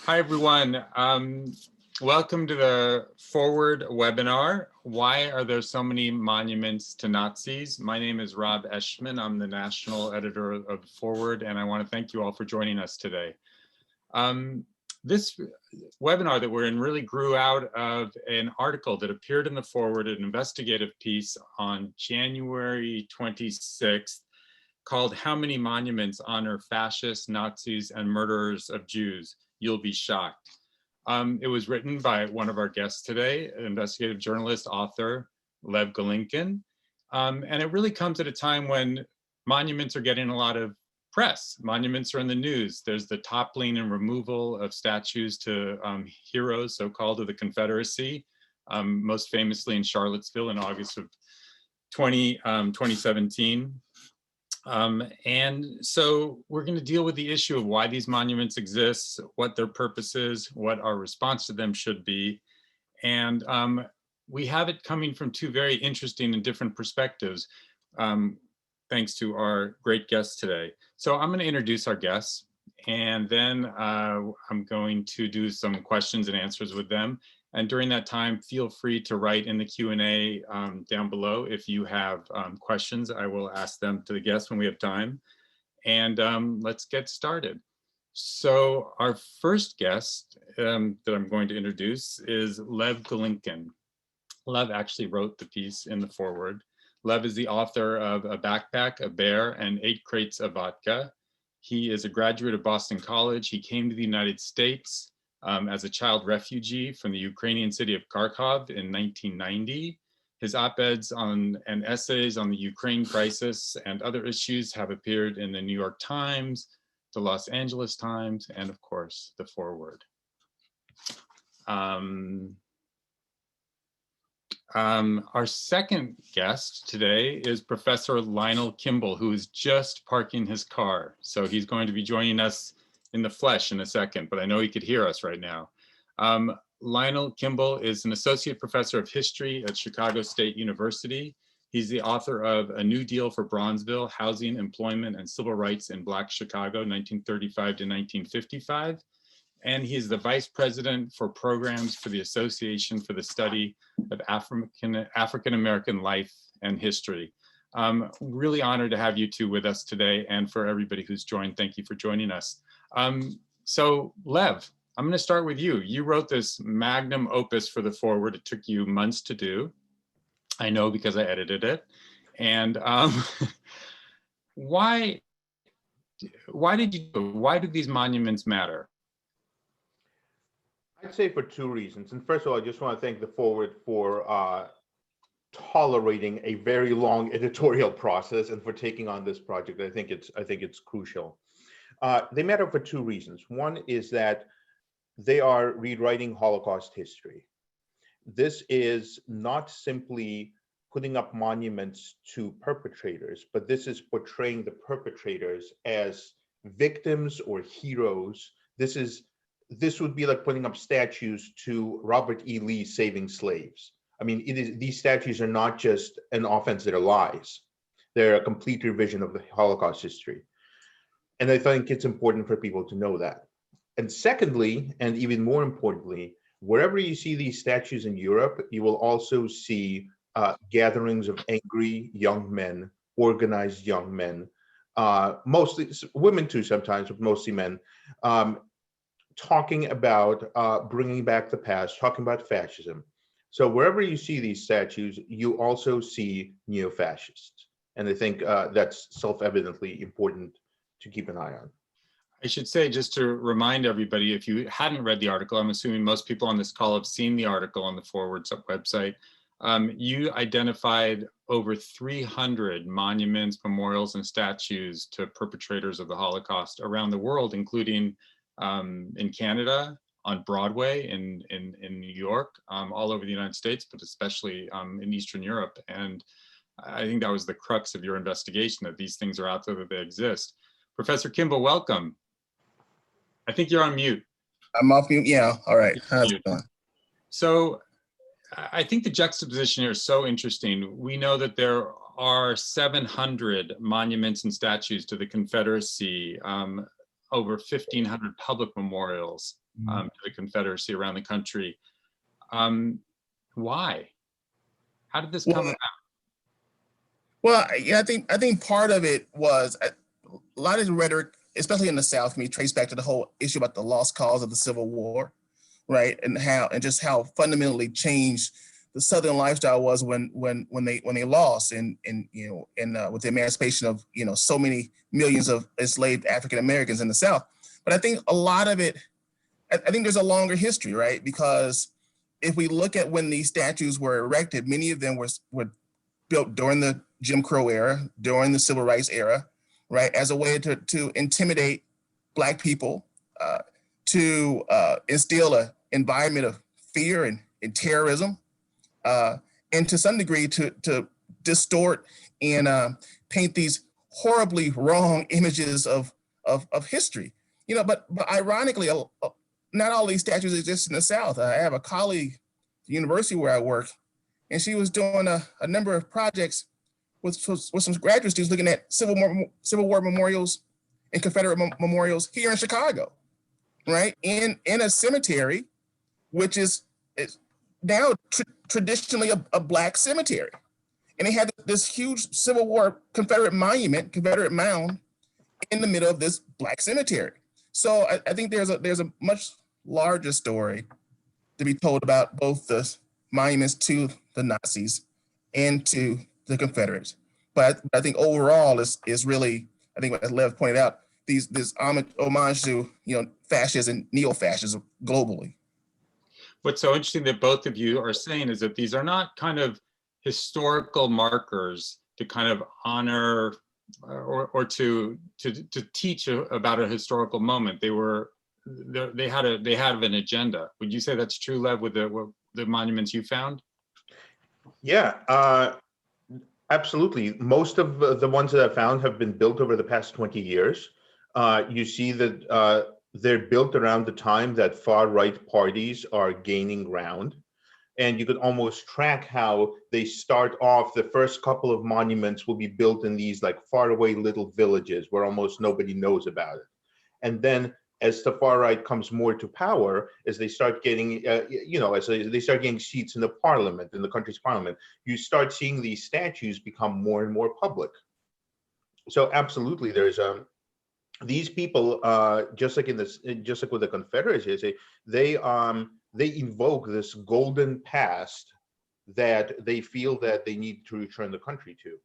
Hi, everyone. Welcome to the Forward webinar. Why are there so many monuments to Nazis? My name is Rob Eshman. I'm the national editor of Forward, and I want to thank you all for joining us today. This webinar that we're in really grew out of an article that appeared in the Forward, an investigative piece on January 26th called "How Many Monuments Honor Fascists, Nazis, and Murderers of Jews? You'll Be Shocked." It was written by one of our guests today, investigative journalist, author, Lev Golinkin. And it really comes at a time when monuments are getting a lot of press. Monuments are in the news. There's the toppling and removal of statues to heroes, so-called, of the Confederacy, most famously in Charlottesville in August of 2017. And so we're going to deal with the issue of why these monuments exist, what their purpose is, what our response to them should be. And we have it coming from two very interesting and different perspectives, thanks to our great guests today. So I'm going to introduce our guests, and then I'm going to do some questions and answers with them. And during that time, feel free to write in the Q&A down below. If you have questions, I will ask them to the guests when we have time. And let's get started. So our first guest that I'm going to introduce is Lev Golinkin. Lev actually wrote the piece in the foreword. Lev is the author of A Backpack, a Bear, and 8 Crates of Vodka. He is a graduate of Boston College. He came to the United States as a child refugee from the Ukrainian city of Kharkov in 1990. His op-eds and essays on the Ukraine crisis and other issues have appeared in the New York Times, the Los Angeles Times, and of course, the Forward. Our second guest today is Professor Lionel Kimble, who is just parking his car. So he's going to be joining us in the flesh in a second, but I know he could hear us right now. Lionel Kimble is an associate professor of history at Chicago State University. He's the author of A New Deal for Bronzeville, Housing, Employment, and Civil Rights in Black Chicago, 1935 to 1955. And he is the vice president for programs for the Association for the Study of African-American Life and History. Really honored to have you two with us today, and for everybody who's joined, thank you for joining us. So Lev, I'm going to start with you. You wrote this magnum opus for the Forward. It took you months to do. I know because I edited it. And why do these monuments matter? I'd say for two reasons. And first of all, I just want to thank the Forward for tolerating a very long editorial process and for taking on this project. I think it's crucial. They matter for two reasons. One is that they are rewriting Holocaust history. This is not simply putting up monuments to perpetrators, but this is portraying the perpetrators as victims or heroes. This would be like putting up statues to Robert E. Lee saving slaves. I mean, these statues are not just an offense, they're lies. They're a complete revision of the Holocaust history. And I think it's important for people to know that. And secondly, and even more importantly, wherever you see these statues in Europe, you will also see gatherings of angry young men, organized young men, mostly women too sometimes, but mostly men, talking about bringing back the past, talking about fascism. So wherever you see these statues, you also see neo-fascists. And I think that's self-evidently important to keep an eye on. I should say, just to remind everybody, if you hadn't read the article, I'm assuming most people on this call have seen the article on the Forward website. You identified over 300 monuments, memorials, and statues to perpetrators of the Holocaust around the world, including in Canada, on Broadway, in New York, all over the United States, but especially in Eastern Europe. And I think that was the crux of your investigation, that these things are out there, that they exist. Professor Kimble, welcome. I think you're on mute. I'm off mute, yeah, all right. How's it going? So I think the juxtaposition here is so interesting. We know that there are 700 monuments and statues to the Confederacy over 1,500 public memorials to the Confederacy around the country. Why? How did this come about? Well, yeah, I think part of it was a lot of the rhetoric, especially in the South, can be traced back to the whole issue about the lost cause of the Civil War, right? And just how fundamentally changed the Southern lifestyle was when they lost, and with the emancipation of so many millions of enslaved African Americans in the South. But I think a lot of it, I think there's a longer history, right? Because if we look at when these statues were erected, many of them were built during the Jim Crow era, during the Civil Rights era, right? As a way to intimidate Black people, to instill an environment of fear and terrorism, and to some degree to distort and paint these horribly wrong images of history. But ironically, not all these statues exist in the South. I have a colleague at the university where I work, and she was doing a number of projects with some graduate students looking at Civil War memorials and Confederate memorials here in Chicago, right? In a cemetery, which is now traditionally a Black cemetery. And they had this huge Civil War Confederate monument, Confederate mound, in the middle of this Black cemetery. So I think there's a much larger story to be told about both the monuments to the Nazis and to the Confederates. But I think overall is really, I think as Lev pointed out, this homage to fascism and neo-fascism globally. What's so interesting that both of you are saying is that these are not kind of historical markers to kind of honor or to teach about a historical moment. They had an agenda. Would you say that's true, Lev, with the monuments you found? Yeah, absolutely. Most of the ones that I found have been built over the past 20 years. You see that they're built around the time that far-right parties are gaining ground. And you could almost track how they start off. The first couple of monuments will be built in these like faraway little villages where almost nobody knows about it. And then as the far right comes more to power, as they start getting, as they start getting seats in the parliament, in the country's parliament, you start seeing these statues become more and more public. So absolutely, there's these people, just like with the Confederacy, they invoke this golden past that they feel that they need to return the country to.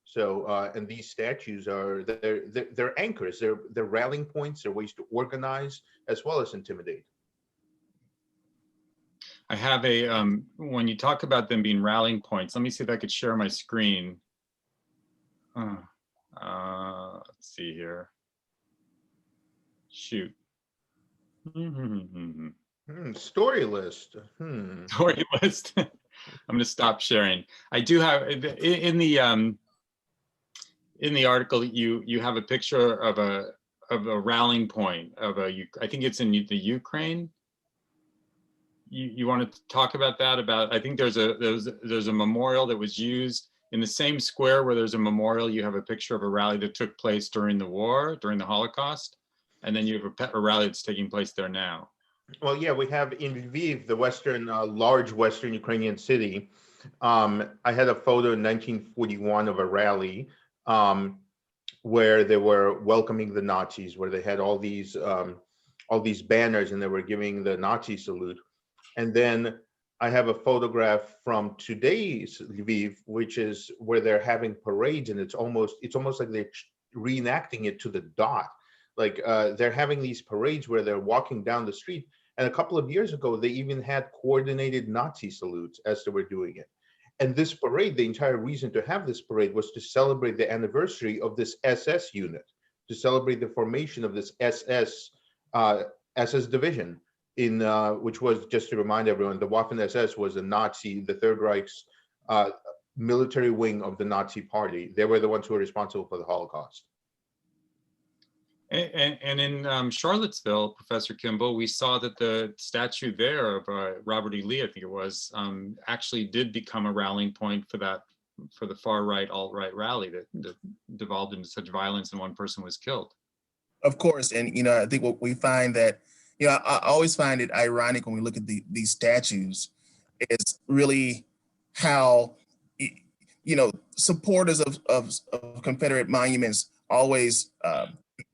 So, and these statues they're anchors, they're rallying points, they're ways to organize as well as intimidate. I have when you talk about them being rallying points, let me see if I could share my screen. Let's see here. Shoot. Story list. Story list. I'm going to stop sharing. I do have in the article you have a picture of a rallying point of I think it's in the Ukraine. You want to talk about that? I think there's a memorial that was used in the same square where there's a memorial. You have a picture of a rally that took place during the war, during the Holocaust, and then you have a rally that's taking place there now. Well, yeah, we have in Lviv, the large Western Ukrainian city. I had a photo in 1941 of a rally where they were welcoming the Nazis, where they had all these banners and they were giving the Nazi salute. And then I have a photograph from today's Lviv, which is where they're having parades, and it's almost like they're reenacting it to the dot. Like they're having these parades where they're walking down the street. And a couple of years ago, they even had coordinated Nazi salutes as they were doing it. And this parade, the entire reason to have this parade was to celebrate the anniversary of this SS unit, to celebrate the formation of this SS division, which was, just to remind everyone, the Waffen-SS was the Third Reich's military wing of the Nazi party. They were the ones who were responsible for the Holocaust. And in Charlottesville, Professor Kimball, we saw that the statue there of Robert E. Lee, I think it was, actually did become a rallying point for the far right, alt-right rally that devolved into such violence and one person was killed. Of course, and I think what we find that, I always find it ironic when we look at these statues, is really how, supporters of Confederate monuments always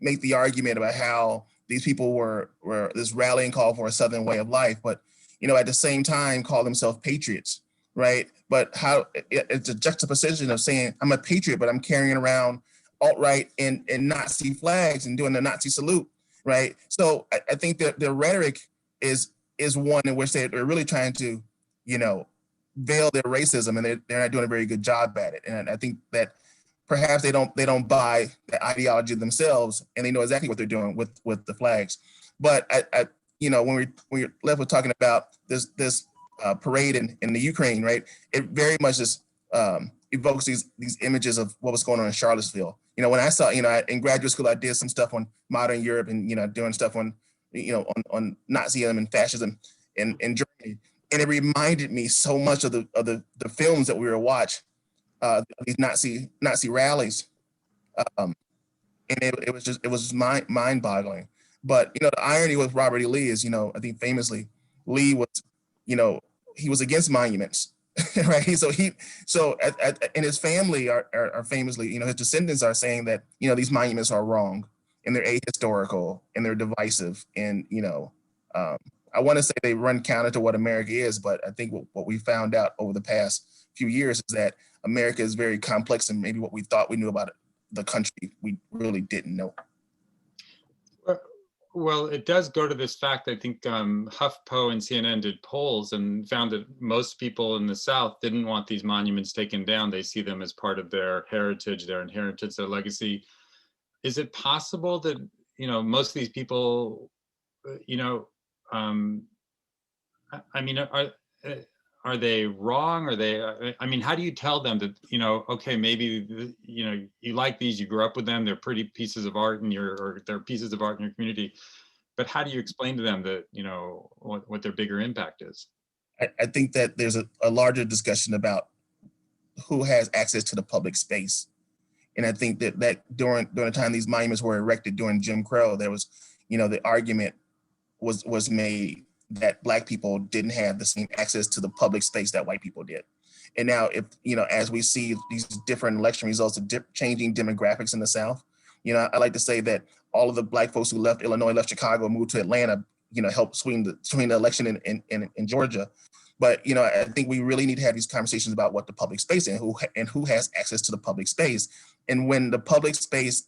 make the argument about how these people were this rallying call for a Southern way of life, but at the same time call themselves patriots, right? But how it's a juxtaposition of saying I'm a patriot, but I'm carrying around alt-right and Nazi flags and doing the Nazi salute, right? So I think that the rhetoric is one in which they're really trying to, veil their racism, and they're not doing a very good job at it. And I think that perhaps they don't buy the ideology themselves, and they know exactly what they're doing with the flags. But when we're left with talking about this parade in the Ukraine, right? It very much just evokes these images of what was going on in Charlottesville. When I saw, in graduate school, I did some stuff on modern Europe and, doing stuff on, on Nazism and fascism in Germany. And it reminded me so much of the films that we were watching, these Nazi rallies. And it was mind boggling. But, the irony with Robert E. Lee is, I think famously, Lee was, he was against monuments. Right. And his family are famously, his descendants are saying that, these monuments are wrong and they're ahistorical and they're divisive. And, I want to say they run counter to what America is, but I think what we found out over the past few years is that America is very complex, and maybe what we thought we knew about the country, we really didn't know. Well, it does go to this fact. I think HuffPo and CNN did polls and found that most people in the South didn't want these monuments taken down. They see them as part of their heritage, their inheritance, their legacy. Is it possible that, most of these people, I mean, are they wrong? Are they, how do you tell them that, okay, maybe, you like these, you grew up with them, they're pretty pieces of art or they're pieces of art in your community, but how do you explain to them that, what their bigger impact is? I think that there's a larger discussion about who has access to the public space. And I think that during the time these monuments were erected during Jim Crow, there was, the argument was made that Black people didn't have the same access to the public space that white people did. And now, if as we see these different election results of changing demographics in the South, I like to say that all of the Black folks who left Illinois, left Chicago, moved to Atlanta, helped swing the election in Georgia. But I think we really need to have these conversations about what the public space is and who has access to the public space. And when the public space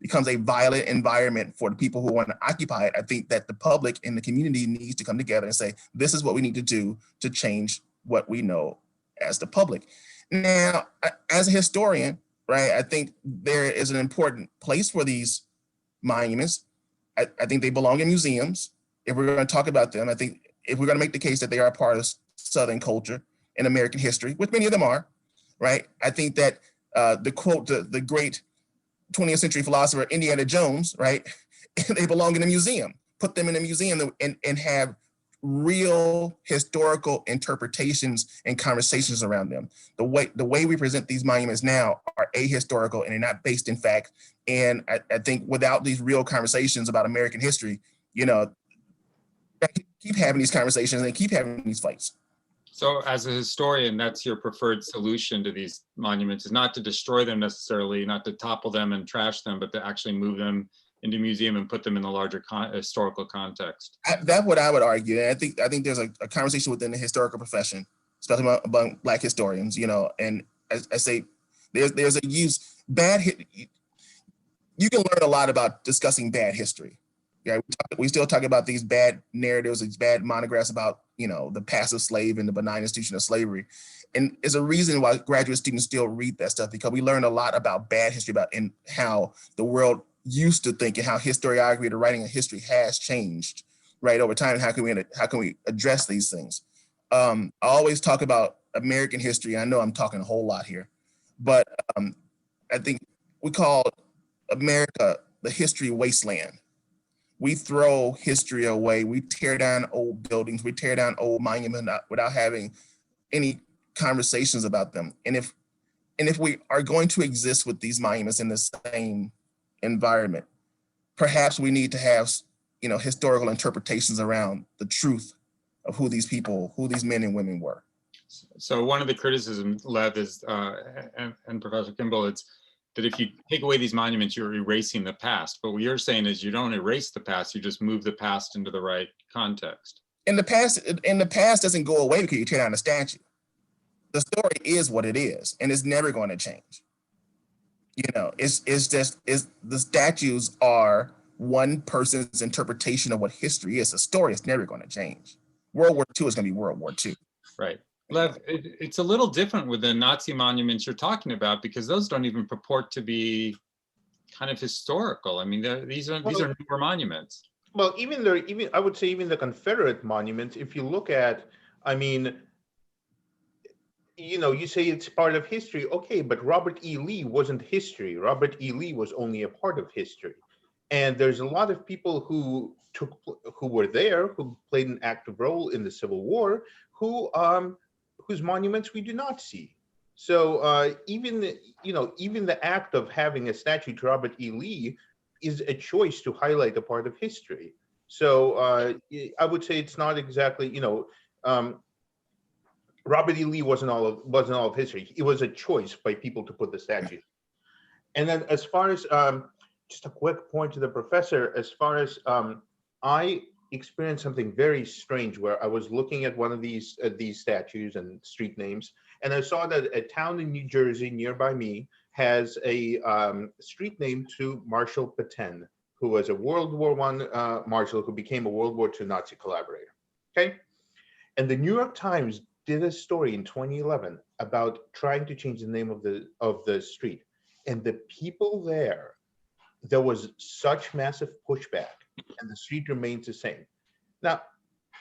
becomes a violent environment for the people who want to occupy it, I think that the public and the community needs to come together and say, this is what we need to do to change what we know as the public. Now, as a historian, right, I think there is an important place for these monuments. I think they belong in museums. If we're going to talk about them, I think if we're going to make the case that they are a part of Southern culture and American history, which many of them are, right, I think that the quote, the great 20th century philosopher Indiana Jones, right? They belong in a museum. Put them in a museum and have real historical interpretations and conversations around them. The way we present these monuments now are ahistorical and they're not based in fact. And I think without these real conversations about American history, keep having these conversations and keep having these fights. So as a historian, that's your preferred solution to these monuments, is not to destroy them necessarily, not to topple them and trash them, but to actually move them into a museum and put them in the larger historical context. That's what I would argue. And I think there's a conversation within the historical profession, especially among Black historians, and as I say, there's a use, you can learn a lot about discussing bad history. Yeah, we still talk about these bad narratives, these bad monographs about, the passive slave and the benign institution of slavery. And there's a reason why graduate students still read that stuff, because we learn a lot about bad history, and how the world used to think and how historiography, the writing of history, has changed, right, over time. And how can we address these things? I always talk about American history. I know I'm talking a whole lot here, but I think we call America the history wasteland. We throw history away. We tear down old buildings. We tear down old monuments without having any conversations about them. And if we are going to exist with these monuments in the same environment, perhaps we need to have, historical interpretations around the truth of who these men and women were. So one of the criticisms, Lev, is, and Professor Kimball, it's that if you take away these monuments, you're erasing the past. But what you're saying is you don't erase the past, you just move the past into the right context. And the past doesn't go away because you tear down a statue. The story is what it is, and it's never going to change. The statues are one person's interpretation of what history is. The story is never going to change. World War II is going to be World War II. Right. Lev, it's a little different with the Nazi monuments you're talking about, because those don't even purport to be kind of historical. I mean, these are newer monuments. Well, I would say even the Confederate monuments, if you look at, I mean, you say it's part of history, okay, but Robert E. Lee wasn't history. Robert E. Lee was only a part of history. And there's a lot of people who were there, who played an active role in the Civil War, whose monuments we do not see. So even the act of having a statue to Robert E. Lee is a choice to highlight a part of history. So I would say it's not exactly, Robert E. Lee wasn't all of history. It was a choice by people to put the statue. And then as far as just a quick point to the professor, as far as I experienced something very strange where I was looking at one of these statues and street names, and I saw that a town in New Jersey nearby me has a street name to Marshal Pétain, who was a World War I marshal who became a World War II Nazi collaborator. Okay, and the New York Times did a story in 2011 about trying to change the name of the street, and the people there was such massive pushback, and the street remains the same. Now,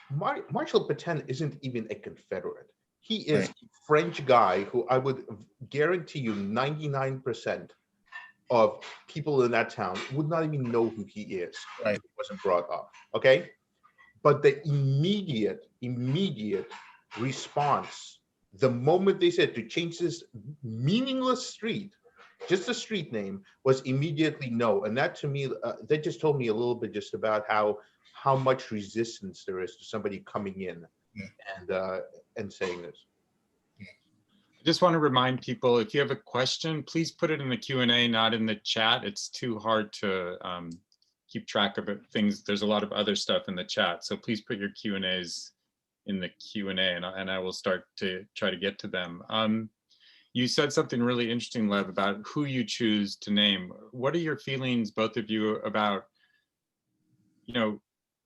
Marshal Pétain isn't even a Confederate. He is a French guy who I would guarantee you 99% of people in that town would not even know who he is. Right. If he wasn't brought up, okay? But the immediate response, the moment they said to change this meaningless street, just a street name, was immediately no. And that to me, that just told me a little bit just about how much resistance there is to somebody coming in and saying this. I just want to remind people, if you have a question, please put it in the Q&A, not in the chat. It's too hard to keep track of it. There's a lot of other stuff in the chat. So please put your Q&As in the Q&A, and I will start to try to get to them. You said something really interesting, Lev, about who you choose to name. What are your feelings, both of you, about,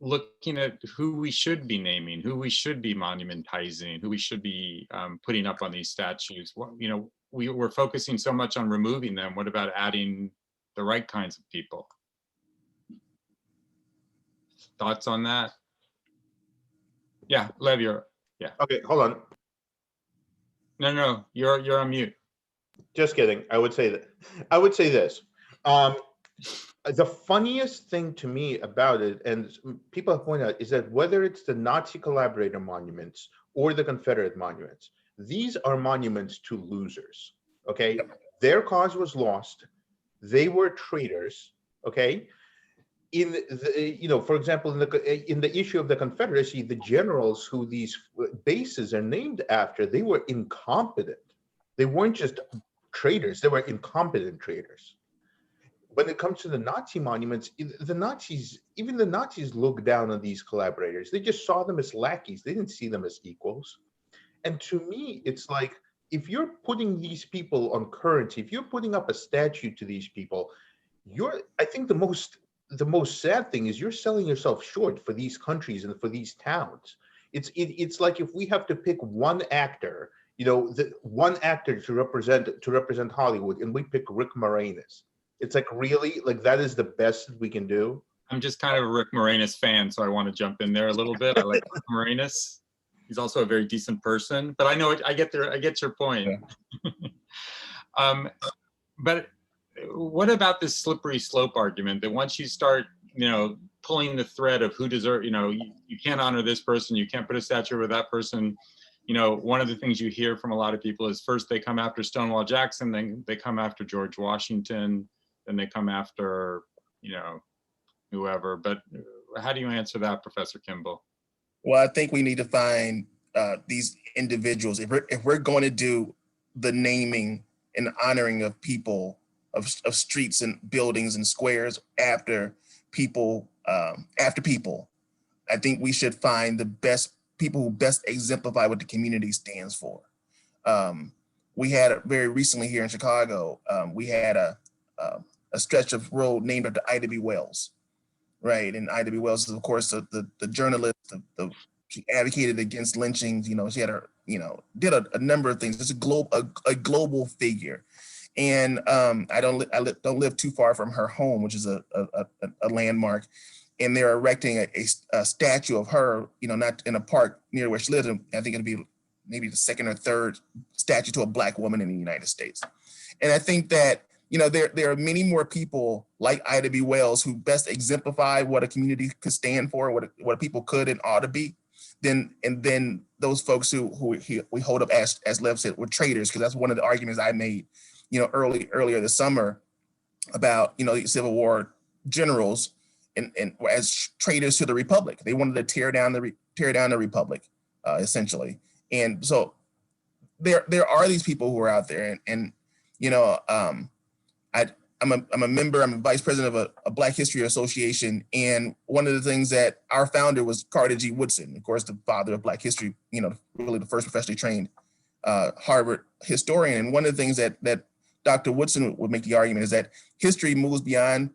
looking at who we should be naming, who we should be monumentizing, who we should be putting up on these statues? We're focusing so much on removing them. What about adding the right kinds of people? Thoughts on that? Yeah, Lev, yeah. Okay, hold on. No, you're on mute. Just kidding. I would say this. The funniest thing to me about it, and people have pointed out, is that whether it's the Nazi collaborator monuments or the Confederate monuments, these are monuments to losers. Okay, their cause was lost. They were traitors. Okay. In the, for example, in the issue of the Confederacy, the generals who these bases are named after, they were incompetent. They weren't just traitors, they were incompetent traitors. When it comes to the Nazi monuments, even the Nazis looked down on these collaborators. They just saw them as lackeys. They didn't see them as equals. And to me, it's like, if you're putting these people on currency, if you're putting up a statue to these people, I think the most sad thing is you're selling yourself short for these countries and for these towns. It's like if we have to pick one actor, one actor to represent Hollywood, and we pick Rick Moranis. It's like, really, like, that is the best we can do. I'm just kind of a Rick Moranis fan, so I want to jump in there a little bit. I like Rick Moranis. He's also a very decent person, but I know I get your point. Yeah. But what about this slippery slope argument that once you start, pulling the thread of who deserves, you can't honor this person, you can't put a statue with that person. One of the things you hear from a lot of people is first they come after Stonewall Jackson, then they come after George Washington, then they come after, whoever. But how do you answer that, Professor Kimball? Well, I think we need to find these individuals. If we're going to do the naming and honoring of people, of streets and buildings and squares after people, I think we should find the best people who best exemplify what the community stands for. We had very recently here in Chicago, we had a stretch of road named after Ida B. Wells, right? And Ida B. Wells is, of course, the journalist. She advocated against lynchings. You know, she had did a number of things. It's a global figure, and I don't live too far from her home, which is a landmark. And they're erecting a statue of her, not in a park near where she lives. I think it'll be maybe the second or third statue to a Black woman in the United States. And I think that, there are many more people like Ida B. Wells who best exemplify what a community could stand for, what people could and ought to be, than those folks who we hold up as Lev said, were traitors, because that's one of the arguments I made, earlier this summer about, Civil War generals and as traitors to the Republic. They wanted to tear down the Republic, essentially. And so there are these people who are out there, and I'm a member, I'm a vice president of a Black History Association. And one of the things that our founder was Carter G. Woodson, of course, the father of Black history, really the first professionally trained Harvard historian. And one of the things that Dr. Woodson would make the argument is that history moves beyond,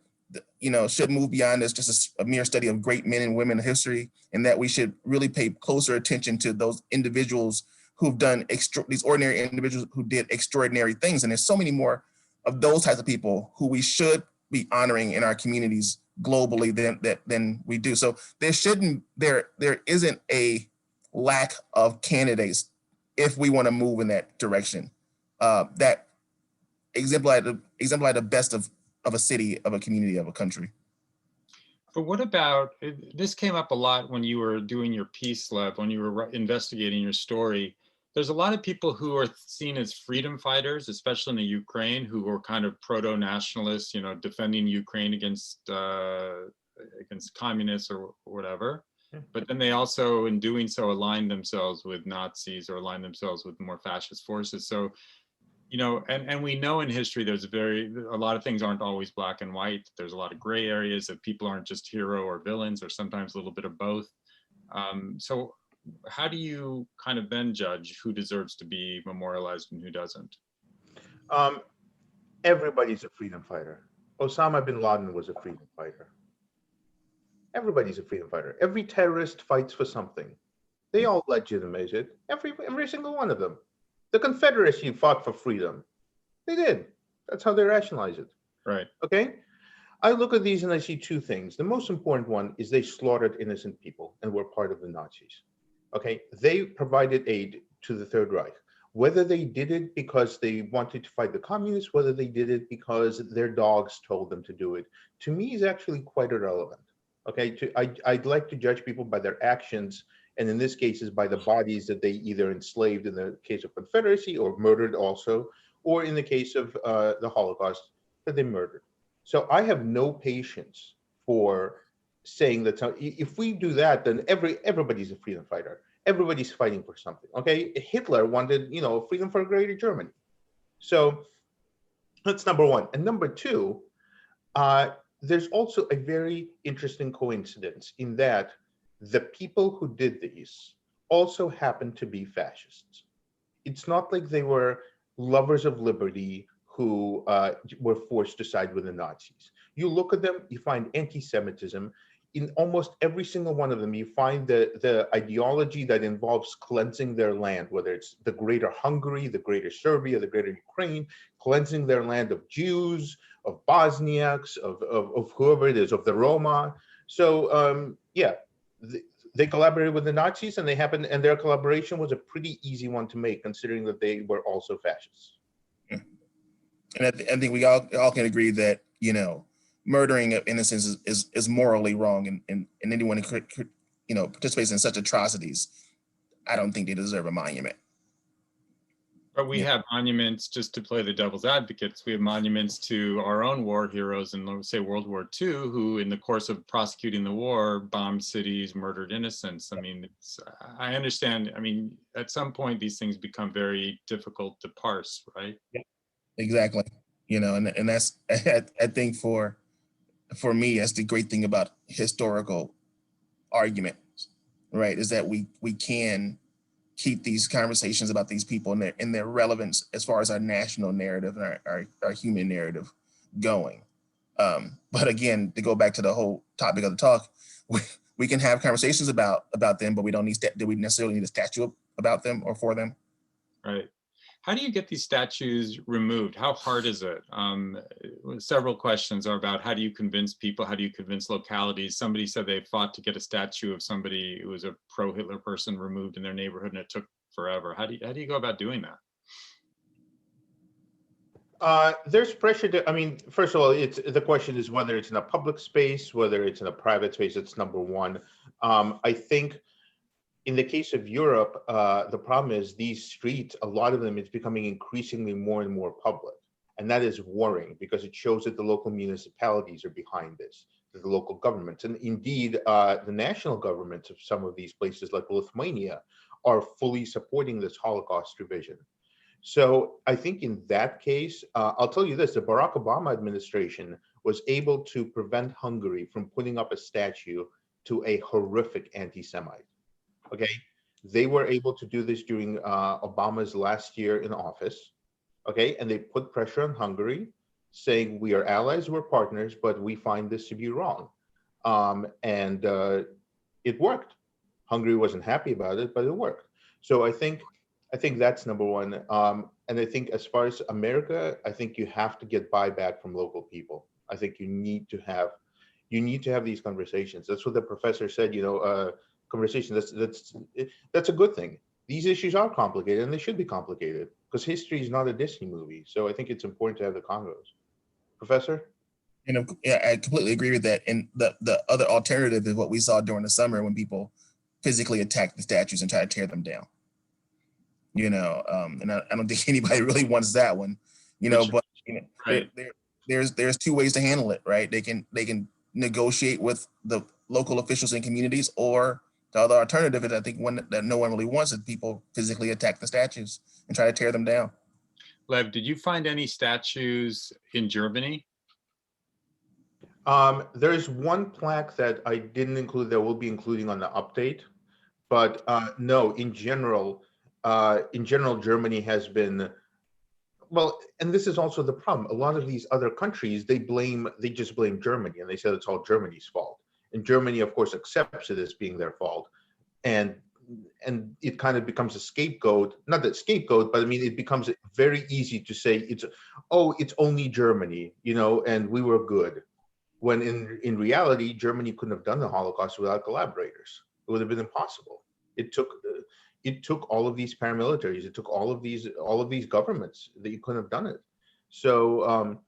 should move beyond as just a mere study of great men and women in history, and that we should really pay closer attention to those individuals who've done these ordinary individuals who did extraordinary things. And there's so many more of those types of people who we should be honoring in our communities globally than we do. So there isn't a lack of candidates if we want to move in that direction that exemplify the best of a city, of a community, of a country. But what about, this came up a lot when you were doing your piece, Lev, when you were investigating your story. There's a lot of people who are seen as freedom fighters, especially in the Ukraine, who were kind of proto-nationalists, defending Ukraine against communists or whatever. But then they also, in doing so, aligned themselves with Nazis or aligned themselves with more fascist forces. So, and we know in history there's a lot of things aren't always black and white. There's a lot of gray areas, that people aren't just hero or villains, or sometimes a little bit of both. So how do you kind of then judge who deserves to be memorialized and who doesn't? Everybody's a freedom fighter. Osama bin Laden was a freedom fighter. Everybody's a freedom fighter. Every terrorist fights for something. They all legitimize it. Every single one of them. The Confederacy fought for freedom. They did. That's how they rationalize it. Right. Okay. I look at these and I see two things. The most important one is they slaughtered innocent people and were part of the Nazis. Okay. They provided aid to the Third Reich. Whether they did it because they wanted to fight the communists, whether they did it because their dogs told them to do it, to me is actually quite irrelevant. Okay. I'd like to judge people by their actions, and in this case is by the bodies that they either enslaved in the case of Confederacy, or murdered also, or in the case of the Holocaust, that they murdered. So I have no patience for saying that if we do that, then everybody's a freedom fighter. Everybody's fighting for something. Okay, Hitler wanted, freedom for Greater Germany. So that's number one. And number two, there's also a very interesting coincidence in that the people who did these also happened to be fascists. It's not like they were lovers of liberty who were forced to side with the Nazis. You look at them, you find anti-Semitism. In almost every single one of them, you find the ideology that involves cleansing their land, whether it's the Greater Hungary, the Greater Serbia, the Greater Ukraine, cleansing their land of Jews, of Bosniaks, of whoever it is, of the Roma. So they collaborated with the Nazis, and and their collaboration was a pretty easy one to make, considering that they were also fascists. And I think we all can agree that, murdering of innocents is morally wrong, and anyone who participates in such atrocities, I don't think they deserve a monument. But we have monuments, just to play the devil's advocates, we have monuments to our own war heroes in, let's say, World War II, who in the course of prosecuting the war, bombed cities, murdered innocents. I mean, I understand, I mean, at some point, these things become very difficult to parse, right? Yeah. Exactly. You know, and that's, I think for me, that's the great thing about historical arguments, right? Is that we can keep these conversations about these people and their relevance as far as our national narrative and our human narrative going. But again, to go back to the whole topic of the talk, we can have conversations about them, but we don't need, do we necessarily need a statue about them or for them? Right. How do you get these statues removed? How hard is it? Several questions are about how do you convince people? How do you convince localities? Somebody said they fought to get a statue of somebody who was a pro-Hitler person removed in their neighborhood, and it took forever. How do you go about doing that? There's pressure to, I mean, first of all, the question is whether it's in a public space, whether it's in a private space. It's number one. I think in the case of Europe, the problem is these streets, a lot of them, it's becoming increasingly more and more public. And that is worrying because it shows that the local municipalities are behind this, that the local governments, and indeed the national governments of some of these places like Lithuania are fully supporting this Holocaust revision. So I think in that case, I'll tell you this, the Barack Obama administration was able to prevent Hungary from putting up a statue to a horrific anti-Semite. Okay, they were able to do this during Obama's last year in office. Okay, and they put pressure on Hungary, saying we are allies, we're partners, but we find this to be wrong. And it worked. Hungary wasn't happy about it, but it worked. So I think that's number one. And I think as far as America, I think you have to get buyback from local people. I think you need to have these conversations. That's what the professor said. You know. Conversation. That's a good thing. These issues are complicated, and they should be complicated because history is not a Disney movie. So I think it's important to have the convos. Professor? You know, yeah, I completely agree with that. And the other alternative is what we saw during the summer when people physically attacked the statues and tried to tear them down. You know, and I don't think anybody really wants that one. You know, but you know, right. there's two ways to handle it, right? They can negotiate with the local officials and communities, or the other alternative is, I think, one that no one really wants, is people physically attack the statues and try to tear them down. Lev, did you find any statues in Germany? There's one plaque that I didn't include that we'll be including on the update, but no, in general, Germany has been, well, and this is also the problem. A lot of these other countries, they just blame Germany, and they said it's all Germany's fault. And Germany, of course, accepts it as being their fault. And it kind of becomes a scapegoat, not that scapegoat, but I mean, it becomes very easy to say it's only Germany, you know, and we were good. When in reality, Germany couldn't have done the Holocaust without collaborators. It would have been impossible. It took all of these paramilitaries. It took all of these governments that you couldn't have done it. So,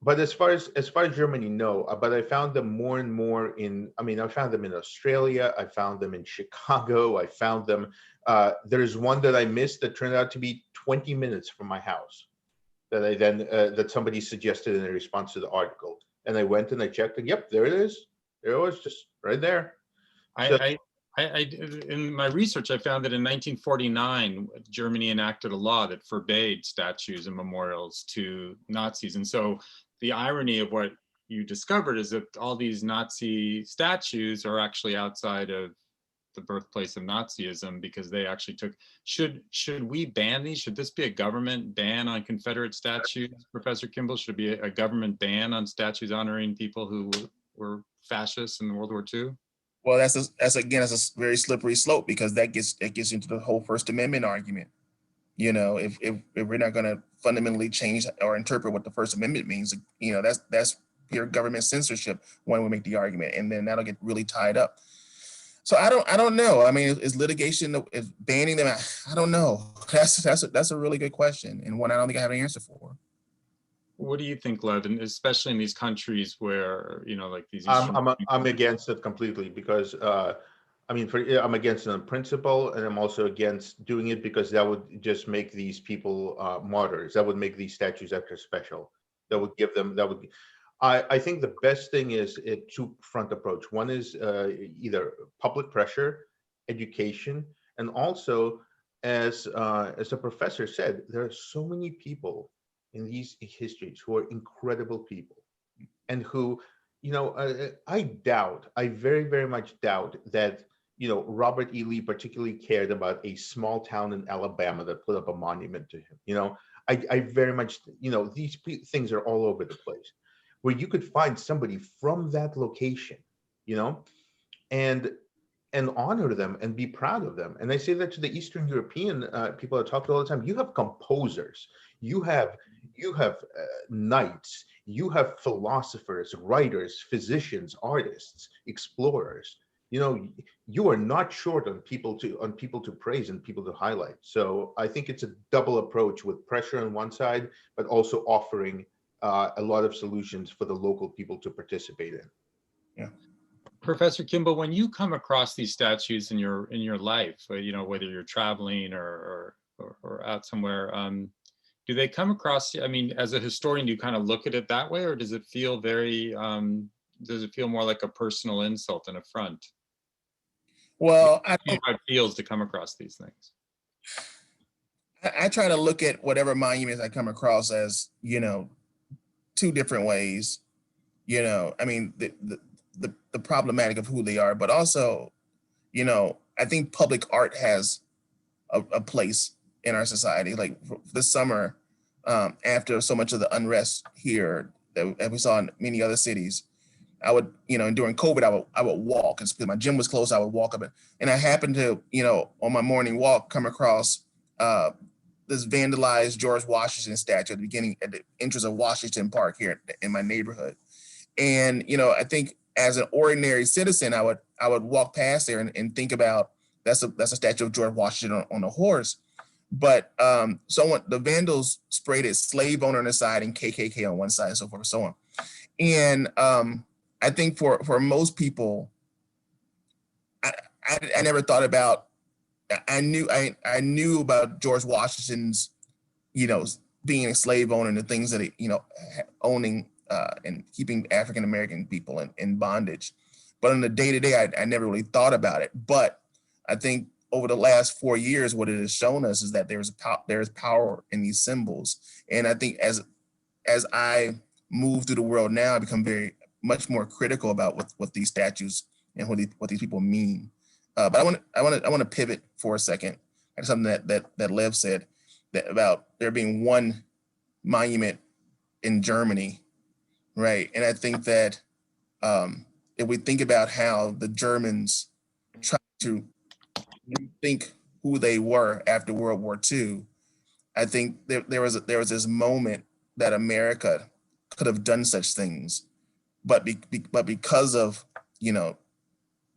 but as far as Germany, no. But I found them more and more I found them in Australia. I found them in Chicago. I found them. There's one that I missed that turned out to be 20 minutes from my house. That I then that somebody suggested in response to the article, and I went and I checked, and yep, there it is. There it was, just right there. In my research, I found that in 1949, Germany enacted a law that forbade statues and memorials to Nazis. And so the irony of what you discovered is that all these Nazi statues are actually outside of the birthplace of Nazism, because they actually took, should we ban these? Should this be a government ban on Confederate statues, Professor Kimble? Should it be a government ban on statues honoring people who were fascists in World War II? Well, that's a very slippery slope, because that gets into the whole First Amendment argument. You know, if we're not going to fundamentally change or interpret what the First Amendment means, you know, that's pure government censorship when we make the argument, and then that'll get really tied up. So I don't know. I mean, is litigation, is banning them? I don't know. That's a really good question, and one I don't think I have an answer for. What do you think, Lev, and especially in these countries where, you know, like these? I'm against it completely, because I mean, I'm against it on principle, and I'm also against doing it because that would just make these people martyrs. That would make these statues extra special. That would give them, that would, I think the best thing is a two-front approach. One is either public pressure, education, and also, as the professor said, there are so many people in these histories who are incredible people, and who, you know, I very, very much doubt that, you know, Robert E. Lee particularly cared about a small town in Alabama that put up a monument to him. You know, I very much, you know, these things are all over the place, where you could find somebody from that location, you know, and honor them and be proud of them. And I say that to the Eastern European people I talk to all the time. You have composers, you have knights, you have philosophers, writers, physicians, artists, explorers. You know, you are not short on people to praise and people to highlight. So I think it's a double approach, with pressure on one side, but also offering a lot of solutions for the local people to participate in. Yeah. Professor Kimball, when you come across these statues in your life, you know, whether you're traveling or out somewhere, do they come across? I mean, as a historian, do you kind of look at it that way, or does it feel very? Does it feel more like a personal insult and affront? Well, How it feels to come across these things. I try to look at whatever monuments I come across as, you know, two different ways. You know, I mean, the problematic of who they are, but also, you know, I think public art has a place in our society. Like this summer, after so much of the unrest here that we saw in many other cities, I would, you know, and during COVID, I would walk, because my gym was closed. I would walk up it, and I happened to, you know, on my morning walk, come across this vandalized George Washington statue at the entrance of Washington Park here in my neighborhood. And, you know, I think as an ordinary citizen, I would walk past there and think about, that's a statue of George Washington on a horse. But the vandals sprayed it slave owner on the side and KKK on one side and so forth and so on. And I think for most people, I never thought about, I knew about George Washington's, you know, being a slave owner and the things that, you know, owning and keeping African American people in bondage. But on the day-to-day, I never really thought about it. But I think over the last 4 years, what it has shown us is that there's power in these symbols. And I think as I move through the world now, I become much more critical about what these statues and what these people mean. But I want to pivot for a second at something that Lev said, that about there being one monument in Germany, right? And I think that if we think about how the Germans tried to rethink who they were after World War II, I think there was this moment that America could have done such things, but because of, you know,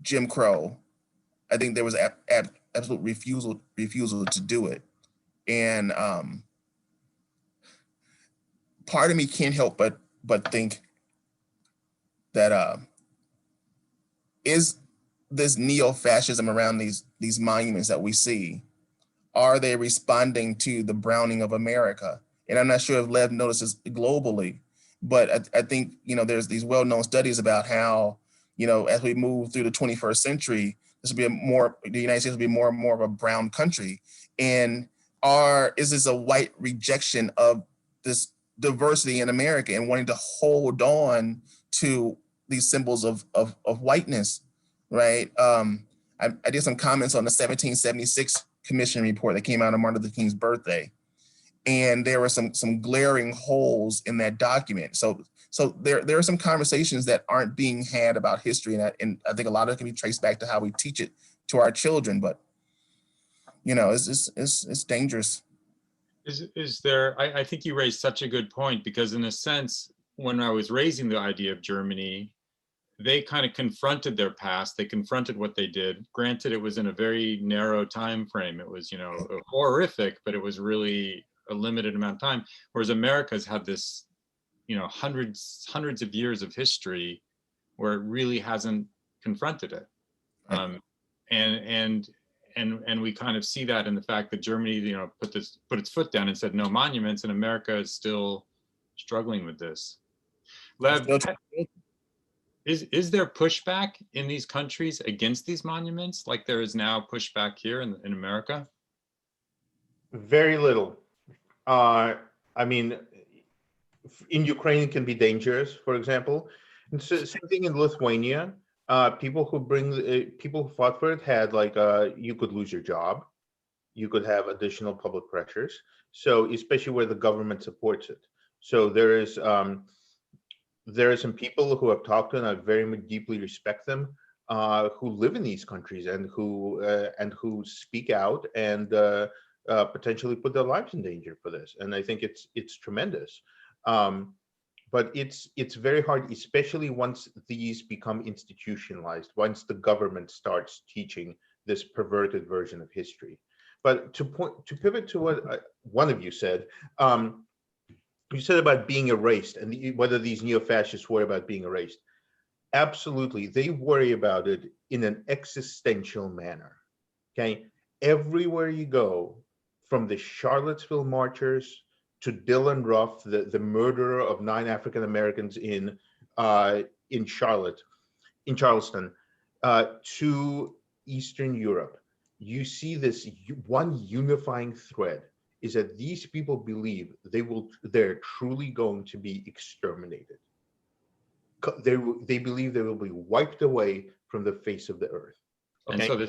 Jim Crow, I think there was absolute refusal to do it. And part of me can't help but think that is this neo-fascism around these monuments that we see, are they responding to the browning of America? And I'm not sure if Lev notices globally, but I think, you know, there's these well-known studies about how, you know, as we move through the 21st century, the United States will be more and more of a brown country. And is this a white rejection of this diversity in America and wanting to hold on to these symbols of whiteness, right? I did some comments on the 1776 commission report that came out on Martin Luther King's birthday, and there were some glaring holes in that document. So there are some conversations that aren't being had about history, and I think a lot of it can be traced back to how we teach it to our children. But, you know, it's dangerous. Is there? I think you raised such a good point, because in a sense, when I was raising the idea of Germany, they kind of confronted their past. They confronted what they did. Granted, it was in a very narrow time frame. It was, you know, horrific, but it was really a limited amount of time. Whereas America's had this, you know, hundreds of years of history where it really hasn't confronted it. and we kind of see that in the fact that Germany, put its foot down and said no monuments, and America is still struggling with this. Lev, is there pushback in these countries against these monuments, like there is now pushback here in America? Very little. I mean, in Ukraine, it can be dangerous, for example. And so, same thing in Lithuania. People who fought for it had you could lose your job, you could have additional public pressures. So especially where the government supports it. So there are some people who I've talked to, and I very deeply respect them, who live in these countries and who speak out and potentially put their lives in danger for this. And I think it's tremendous. But it's very hard, especially once these become institutionalized, once the government starts teaching this perverted version of history. But to pivot to what one of you said, you said about being erased and whether these neo-fascists worry about being erased. Absolutely, they worry about it in an existential manner, okay? Everywhere you go, from the Charlottesville marchers to Dylan Ruff, the murderer of 9 African Americans in Charleston, to Eastern Europe, you see this one unifying thread is that these people believe they're truly going to be exterminated. They believe they will be wiped away from the face of the earth. Okay? And so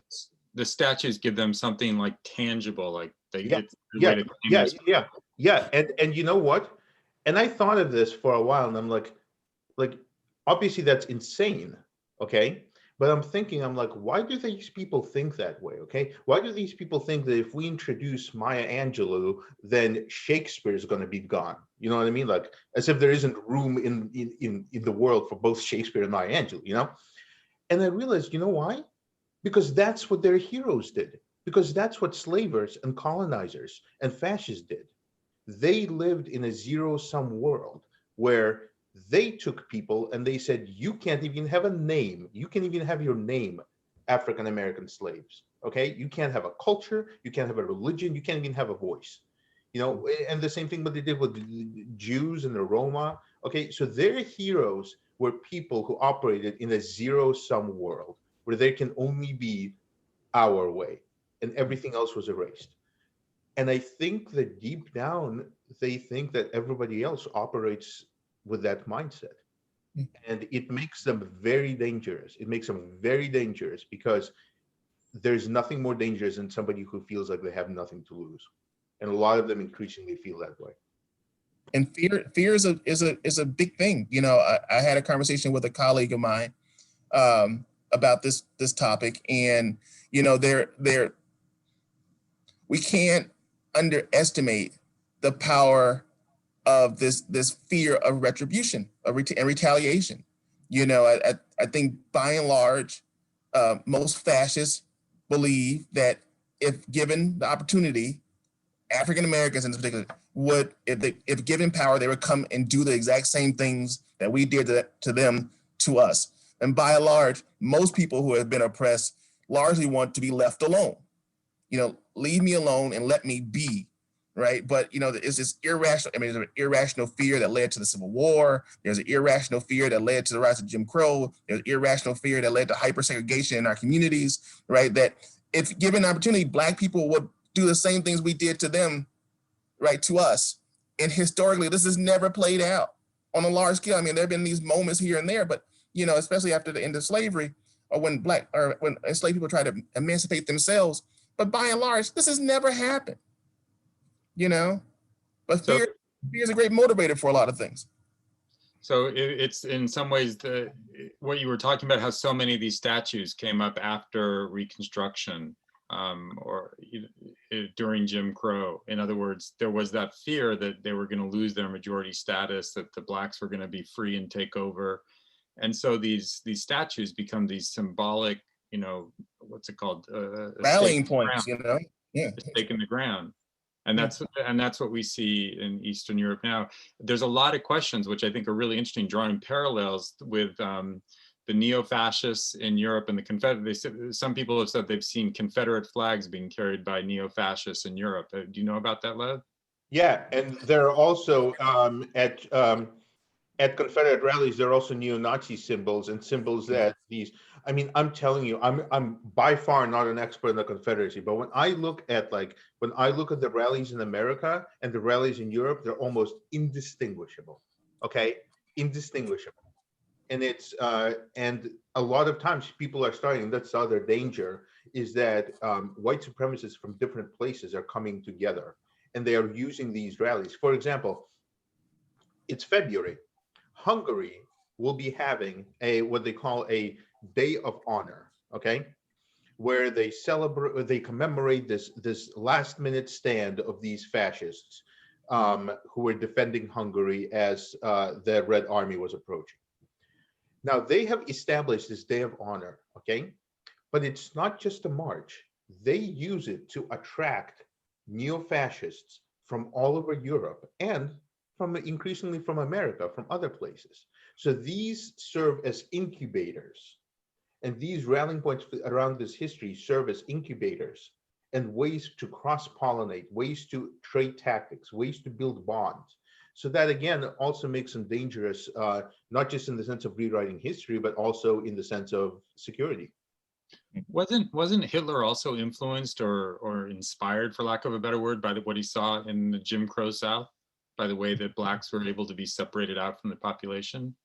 the statues give them something like tangible, like Yeah. And you know what? And I thought of this for a while, and I'm like obviously that's insane, okay? But I'm like, why do these people think that way, okay? Why do these people think that if we introduce Maya Angelou, then Shakespeare is going to be gone? You know what I mean? Like, as if there isn't room in the world for both Shakespeare and Maya Angelou, you know? And I realized, you know why? Because that's what their heroes did. Because that's what slavers and colonizers and fascists did. They lived in a zero-sum world where they took people and they said, you can't even have a name. You can't even have your name, African-American slaves, okay? You can't have a culture, you can't have a religion, you can't even have a voice. You know, and the same thing what they did with the Jews and the Roma, okay? So their heroes were people who operated in a zero-sum world where there can only be our way and everything else was erased. And I think that deep down, they think that everybody else operates with that mindset. And it makes them very dangerous. It makes them very dangerous because there's nothing more dangerous than somebody who feels like they have nothing to lose. And a lot of them increasingly feel that way. And fear is a big thing. You know, I had a conversation with a colleague of mine about this topic, and you know, we can't underestimate the power of this fear of retribution and retaliation. You know, I think by and large, most fascists believe that if given the opportunity, African Americans in particular would, if given power, they would come and do the exact same things that we did to them to us. And by and large, most people who have been oppressed largely want to be left alone. You know, leave me alone and let me be, right? But, you know, it's this irrational, there's an irrational fear that led to the Civil War. There's an irrational fear that led to the rise of Jim Crow. There's irrational fear that led to hyper-segregation in our communities, right? That if given an opportunity, Black people would do the same things we did to them, right, to us. And historically, this has never played out on a large scale. I mean, there have been these moments here and there, but, you know, especially after the end of slavery, or when enslaved people try to emancipate themselves. But by and large, this has never happened, you know? But fear is a great motivator for a lot of things. So it's in some ways what you were talking about, how so many of these statues came up after Reconstruction or during Jim Crow. In other words, there was that fear that they were going to lose their majority status, that the Blacks were going to be free and take over. And so these statues become these symbolic, you know, what's it called? Rallying points, you know? Yeah. A stake in the ground. And that's what we see in Eastern Europe now. There's a lot of questions which I think are really interesting, drawing parallels with the neo-fascists in Europe and the Confederate. Some people have said they've seen Confederate flags being carried by neo-fascists in Europe. Do you know about that, Lev? Yeah, and there are also at Confederate rallies, there are also neo-Nazi symbols and symbols that these. I mean, I'm telling you, I'm by far not an expert in the Confederacy, but when I look at the rallies in America and the rallies in Europe, they're almost indistinguishable. Okay, indistinguishable, and it's and a lot of times people are starting. That's the other danger, is that white supremacists from different places are coming together, and they are using these rallies. For example, it's February. Hungary will be having what they call a Day of Honor, okay, where they commemorate this last minute stand of these fascists who were defending Hungary as the Red Army was approaching. Now they have established this Day of Honor, okay, but it's not just a march. They use it to attract neo-fascists from all over Europe and increasingly from America, from other places. So these serve as incubators, and these rallying points around this history serve as incubators and ways to cross-pollinate, ways to trade tactics, ways to build bonds. So that again also makes them dangerous, not just in the sense of rewriting history, but also in the sense of security. Wasn't Hitler also influenced or inspired, for lack of a better word, by what he saw in the Jim Crow South? By the way that blacks were able to be separated out from the population?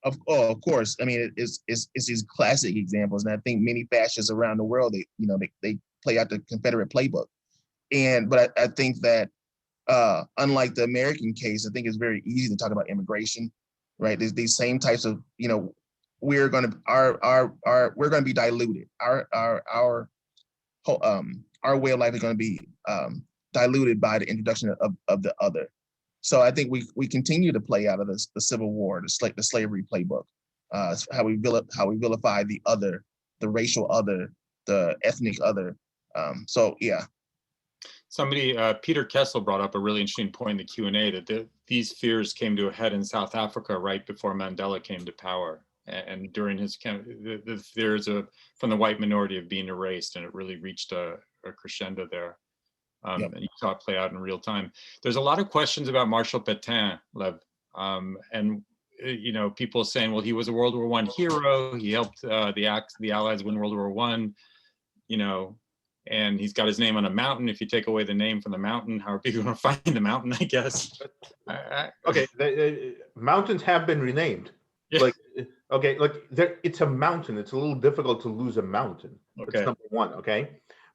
Of course. I mean, it's these classic examples, and I think many fascists around the world, they play out the Confederate playbook. But I think that unlike the American case, I think it's very easy to talk about immigration, right? There's these same types of, we're going to be diluted. Our way of life is going to be diluted by the introduction of the other. So I think we continue to play out of the Civil War, the slavery playbook, how we vilify the other, the racial other, the ethnic other. So yeah. Somebody, Peter Kessel, brought up a really interesting point in the Q&A that these fears came to a head in South Africa right before Mandela came to power, and during his the fears from the white minority of being erased, and it really reached a crescendo there. Yep. And you saw it play out in real time. There's a lot of questions about Marshal Pétain, Lev, and people saying, well, he was a World War I hero. He helped the Allies win World War I. And he's got his name on a mountain. If you take away the name from the mountain, how are people going to find the mountain? I guess. Okay, mountains have been renamed. Yeah. It's a mountain. It's a little difficult to lose a mountain. Okay. That's number one. Okay,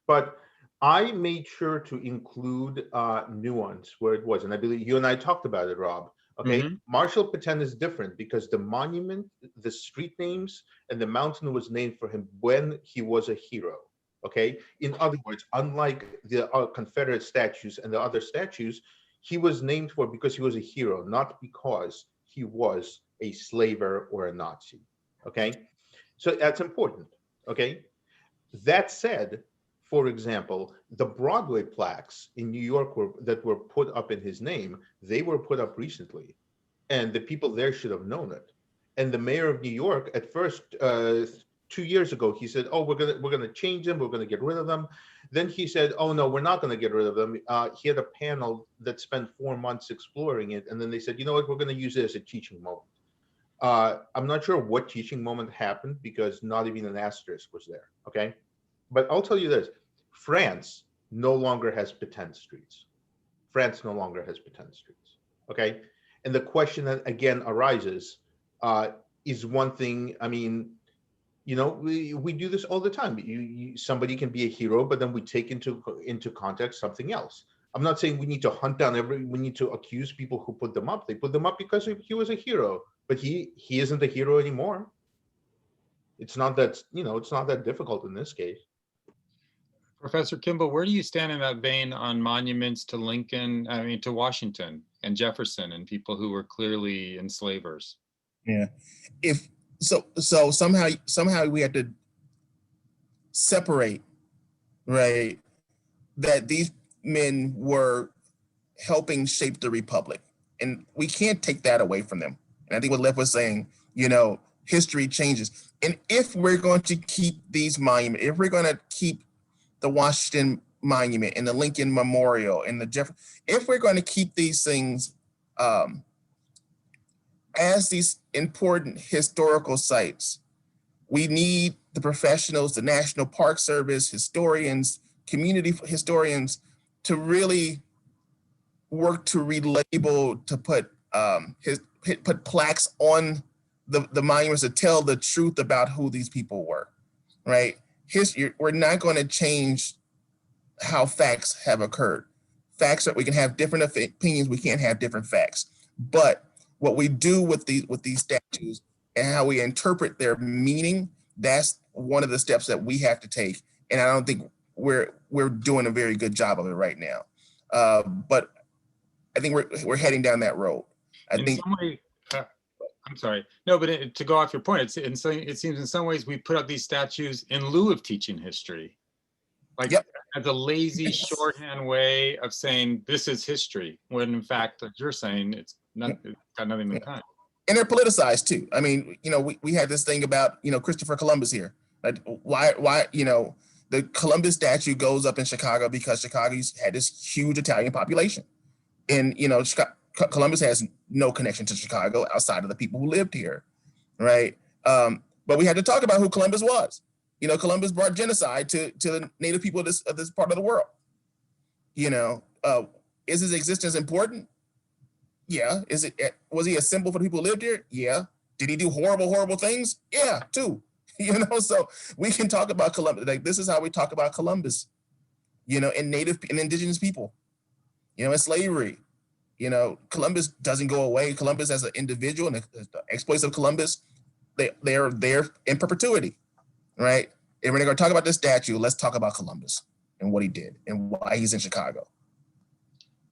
but I made sure to include nuance where it was, and I believe you and I talked about it, Rob. Okay, Mm-hmm. Marshal Pétain is different because the monument, the street names, and the mountain was named for him when he was a hero. Okay, in other words, unlike the Confederate statues and the other statues, he was named for because he was a hero, not because he was a slaver or a Nazi. Okay, so that's important. Okay, that said, for example, the Broadway plaques in New York that were put up in his name, they were put up recently, and the people there should have known it. And the mayor of New York, at first, 2 years ago, he said, "Oh, we're gonna change them. We're gonna get rid of them." Then he said, "Oh no, we're not gonna get rid of them." He had a panel that spent 4 months exploring it, and then they said, "You know what? We're gonna use it as a teaching moment." I'm not sure what teaching moment happened because not even an asterisk was there. Okay, but I'll tell you this. France no longer has Pétain streets. France no longer has Pétain streets. Okay, and the question that again arises is one thing. I mean, we do this all the time. Somebody can be a hero, but then we take into context something else. I'm not saying we need to hunt down we need to accuse people who put them up. They put them up because he was a hero, but he isn't a hero anymore. It's not that it's not that difficult in this case. Professor Kimble, where do you stand in that vein on monuments to to Washington and Jefferson and people who were clearly enslavers? Yeah, so somehow we have to separate, right, that these men were helping shape the republic, and we can't take that away from them. And I think what Lev was saying, history changes. And if we're going to keep these monuments, if we're going to keep the Washington Monument and the Lincoln Memorial and the if we're going to keep these things as these important historical sites, we need the professionals, the National Park Service, historians, community historians, to really work to relabel, to put put plaques on the monuments to tell the truth about who these people were, right? We're not going to change how facts have occurred. Facts that we can have different opinions, we can't have different facts. But what we do with these statues and how we interpret their meaning, that's one of the steps that we have to take. And I don't think we're doing a very good job of it right now. But I think we're heading down that road. Some way, I'm sorry. No, but to go off your point, it seems in some ways we put up these statues in lieu of teaching history. Like as a lazy shorthand way of saying this is history, when in fact, as you're saying, it's got nothing in kind. And they're politicized too. I mean, we had this thing about, Christopher Columbus here. Like, why, the Columbus statue goes up in Chicago because Chicago's had this huge Italian population. And, Columbus has no connection to Chicago outside of the people who lived here, right? But we had to talk about who Columbus was. Columbus brought genocide to the native people of this part of the world. Is his existence important? Yeah. Was he a symbol for the people who lived here? Yeah. Did he do horrible things? Yeah, too. So we can talk about Columbus. Like, this is how we talk about Columbus, and native and indigenous people, and slavery. Columbus doesn't go away. Columbus as an individual and the exploits of Columbus, they're there in perpetuity, right? And when they're going to talk about this statue, let's talk about Columbus and what he did and why he's in Chicago.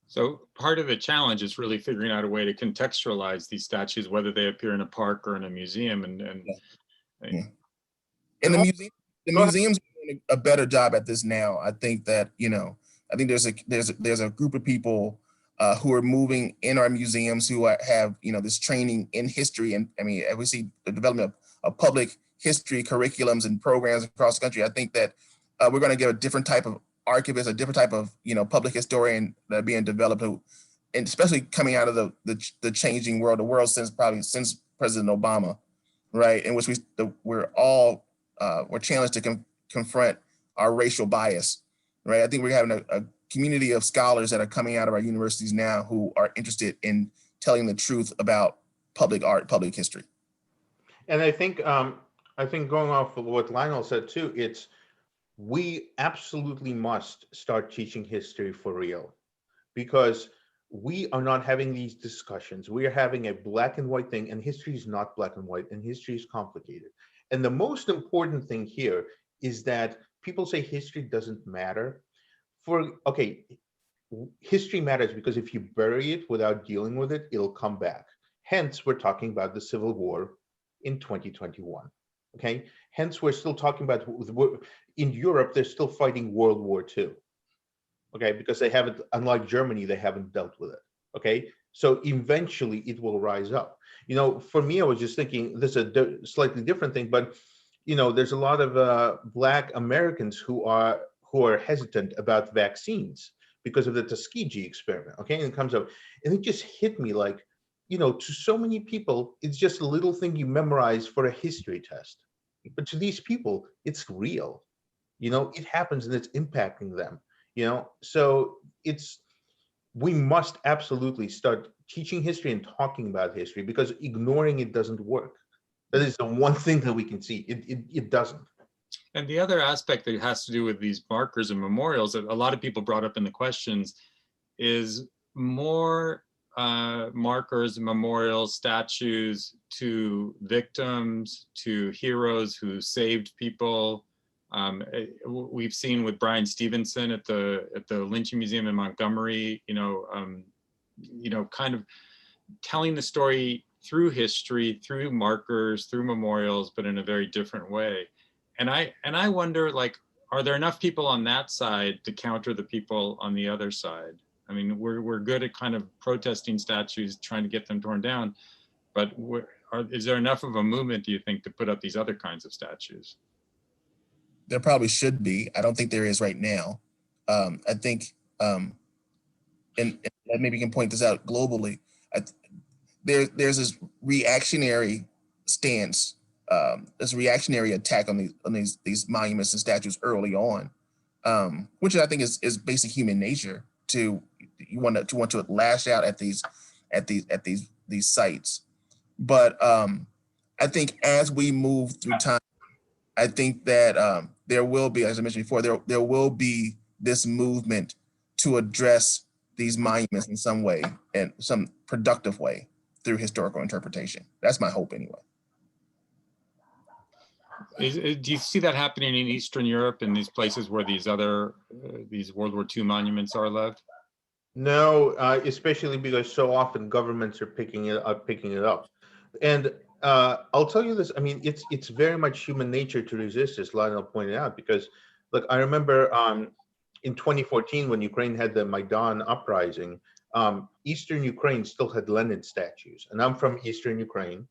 So part of the challenge is really figuring out a way to contextualize these statues, whether they appear in a park or in a museum. And the museums are doing a better job at this now. I think that, I think there's a group of people who are moving in our museums who have, this training in history. And I mean, we see the development of public history curriculums and programs across the country. I think that we're going to get a different type of archivist, a different type of, public historian that are being developed, and especially coming out of the changing world, the world since President Obama, right? In which we're challenged to confront our racial bias, right? I think we're having a community of scholars that are coming out of our universities now who are interested in telling the truth about public art, public history. And I think going off of what Lionel said too, we absolutely must start teaching history for real, because we are not having these discussions. We are having a black and white thing, and history is not black and white, and history is complicated. And the most important thing here is that people say history doesn't matter. History matters because if you bury it without dealing with it, it'll come back. Hence, we're talking about the Civil War in 2021. Okay. Hence, we're still talking about, in Europe, they're still fighting World War II. Okay, because they haven't, unlike Germany, they haven't dealt with it. Okay, so eventually it will rise up. For me, I was just thinking this is a slightly different thing, but there's a lot of Black Americans who are hesitant about vaccines because of the Tuskegee experiment. Okay, and it comes up, and it just hit me like, to so many people, it's just a little thing you memorize for a history test. But to these people, it's real. It happens and it's impacting them. So we must absolutely start teaching history and talking about history, because ignoring it doesn't work. That is the one thing that we can see. It doesn't. And the other aspect that has to do with these markers and memorials that a lot of people brought up in the questions is more markers, memorials, statues to victims, to heroes who saved people. We've seen with Brian Stevenson at the Lynching Museum in Montgomery, kind of telling the story through history, through markers, through memorials, but in a very different way. And I wonder, like, are there enough people on that side to counter the people on the other side? I mean, we're good at kind of protesting statues, trying to get them torn down, but is there enough of a movement, do you think, to put up these other kinds of statues? There probably should be. I don't think there is right now. I think, and maybe you can point this out globally. There's this reactionary stance, this reactionary attack on these monuments and statues early on, which I think is basic human nature to want to lash out at these sites. But I think as we move through time, I think that there will be, as I mentioned before, there will be this movement to address these monuments in some way, in some productive way, through historical interpretation. That's my hope anyway. Do you see that happening in Eastern Europe, in these places where these other, these World War II monuments are, Lev? No, especially because so often governments are picking it up. And I'll tell you this, I mean, it's very much human nature to resist, as Lionel pointed out, because look, I remember in 2014, when Ukraine had the Maidan uprising, Eastern Ukraine still had Lenin statues. And I'm from Eastern Ukraine.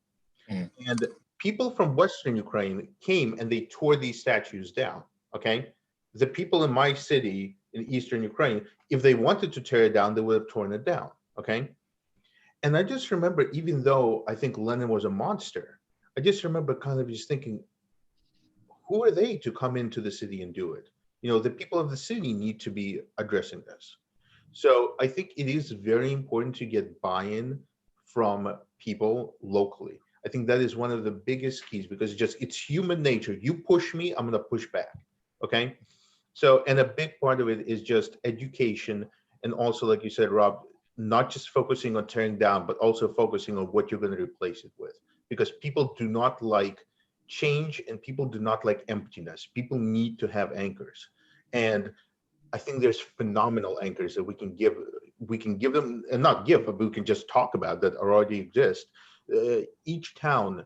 Mm. And people from Western Ukraine came and they tore these statues down, okay? The people in my city in Eastern Ukraine, if they wanted to tear it down, they would have torn it down, okay? And I just remember, even though I think Lenin was a monster, I just remember kind of just thinking, who are they to come into the city and do it? You know, the people of the city need to be addressing this. So I think it is very important to get buy-in from people locally. I think that is one of the biggest keys, because it's human nature. You push me, I'm gonna push back, okay? So, and a big part of it is just education, and also, like you said, Rob, not just focusing on tearing down, but also focusing on what you're gonna replace it with. Because people do not like change, and people do not like emptiness. People need to have anchors. And I think there's phenomenal anchors that we can give them, and not give, but we can just talk about, that already exist. Each town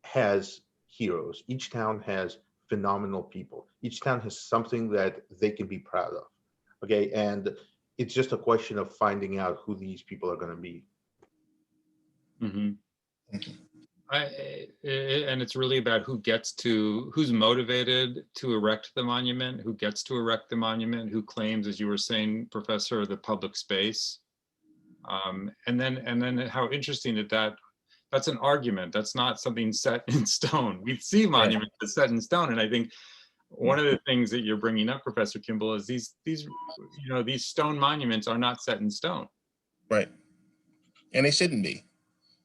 has heroes. Each town has phenomenal people. Each town has something that they can be proud of. Okay, and it's just a question of finding out who these people are going to be. Mm-hmm. And it's really about who's motivated to erect the monument, who gets to erect the monument, who claims, as you were saying, Professor, the public space. And then how interesting that's an argument. That's not something set in stone. We see monuments that's set in stone. And I think one of the things that you're bringing up, Professor Kimble, is these stone monuments are not set in stone. Right. And they shouldn't be.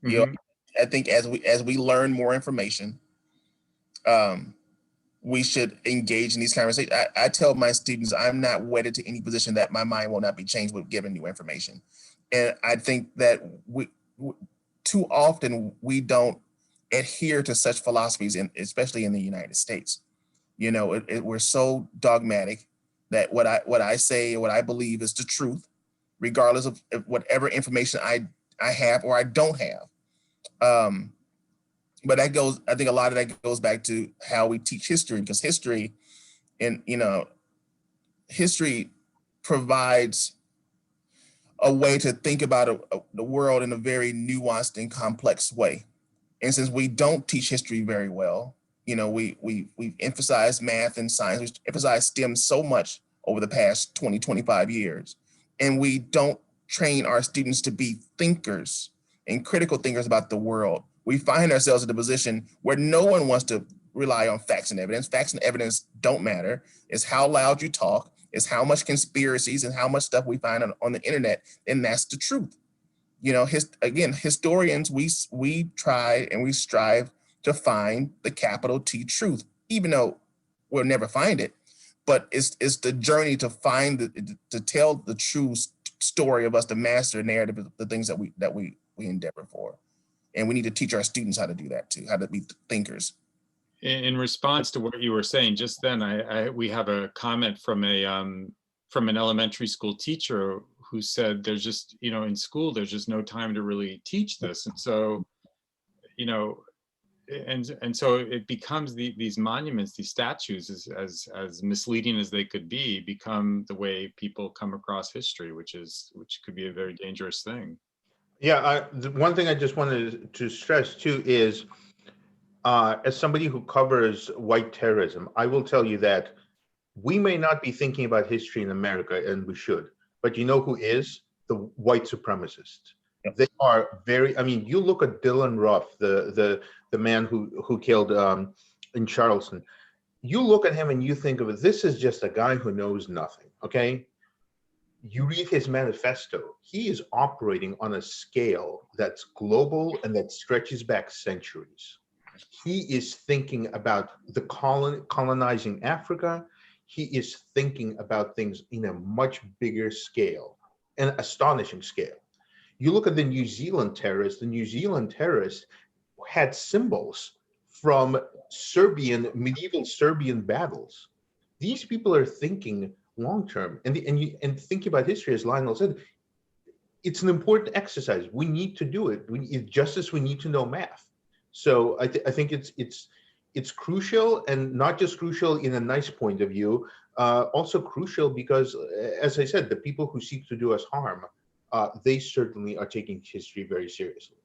Mm-hmm. You know, I think as we learn more information, we should engage in these conversations. I tell my students, I'm not wedded to any position that my mind will not be changed with given new information. And I think that we too often we don't adhere to such philosophies, especially in the United States. You know, we're so dogmatic that what I say, what I believe is the truth, regardless of whatever information I have or I don't have. But I think a lot of that goes back to how we teach history, because history provides a way to think about the world in a very nuanced and complex way. And since we don't teach history very well, we've emphasized math and science, we've emphasized STEM so much over the past 20, 25 years. And we don't train our students to be thinkers and critical thinkers about the world. We find ourselves in a position where no one wants to rely on facts and evidence. Facts and evidence don't matter. It's how loud you talk. It's how much conspiracies and how much stuff we find on the internet, and that's the truth. Historians, we try and we strive to find the capital T truth, even though we'll never find it. But it's the journey to to tell the true story of us, to master the narrative of the things that we endeavor for. And we need to teach our students how to do that too, how to be thinkers. In response to what you were saying just then, we have a comment from an elementary school teacher who said there's just, in school, there's just no time to really teach this. And so, and so it becomes these monuments, these statues, as misleading as they could be, become the way people come across history, which could be a very dangerous thing. Yeah, the one thing I just wanted to stress too is, as somebody who covers white terrorism, I will tell you that we may not be thinking about history in America, and we should, but you know who is? The white supremacists. Yep. They are very, I mean, you look at Dylan Ruff, the man who killed in Charleston, you look at him and you think of it, this is just a guy who knows nothing, okay? You read his manifesto, he is operating on a scale that's global and that stretches back centuries. He is thinking about the colonizing Africa. He is thinking about things in a much bigger scale, an astonishing scale. You look at the New Zealand terrorists, the New Zealand terrorists had symbols from medieval Serbian battles. These people are thinking long term, and thinking about history, as Lionel said, it's an important exercise. We need to do it. Just as we need to know math. So I think it's crucial, and not just crucial in a nice point of view, also crucial because, as I said, the people who seek to do us harm, they certainly are taking history very seriously.